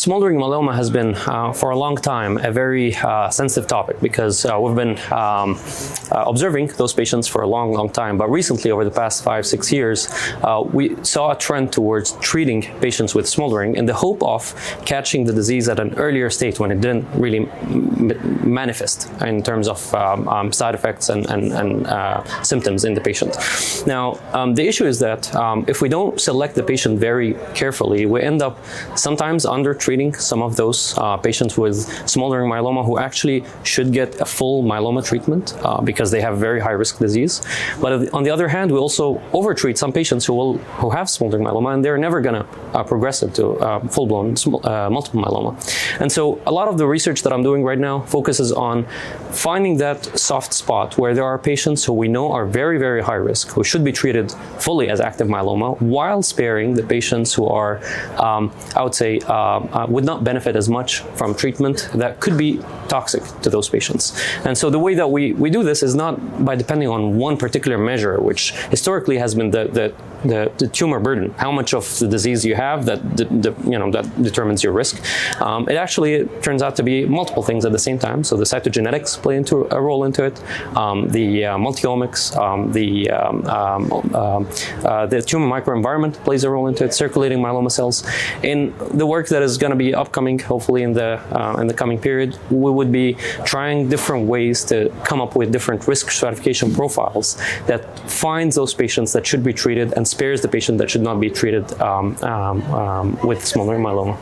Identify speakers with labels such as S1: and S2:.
S1: Smoldering myeloma has been, for a long time, a very sensitive topic because we've been observing those patients for a long, long time. But recently, over the past 5-6 years, we saw a trend towards treating patients with smoldering in the hope of catching the disease at an earlier state when it didn't really manifest in terms of side effects and symptoms in the patient. Now, the issue is that if we don't select the patient very carefully, we end up sometimes under-treating some of those patients with smoldering myeloma who actually should get a full myeloma treatment because they have very high-risk disease. But on the other hand, we also over-treat some patients who have smoldering myeloma, and they're never going to progress into full-blown multiple myeloma. And so a lot of the research that I'm doing right now focuses on finding that soft spot where there are patients who we know are very, very high risk, who should be treated fully as active myeloma, while sparing the patients who are, I would say, would not benefit as much from treatment that could be toxic to those patients. And so the way that we do this is not by depending on one particular measure, which historically has been the tumor burden, how much of the disease you have that determines your risk. It actually turns out to be multiple things at the same time. So the cytogenetics play a role into it, the multiomics, the tumor microenvironment plays a role into it, circulating myeloma cells. In the work that is going to be upcoming, hopefully in the coming period, we would be trying different ways to come up with different risk stratification profiles that finds those patients that should be treated and spares the patient that should not be treated with smoldering myeloma.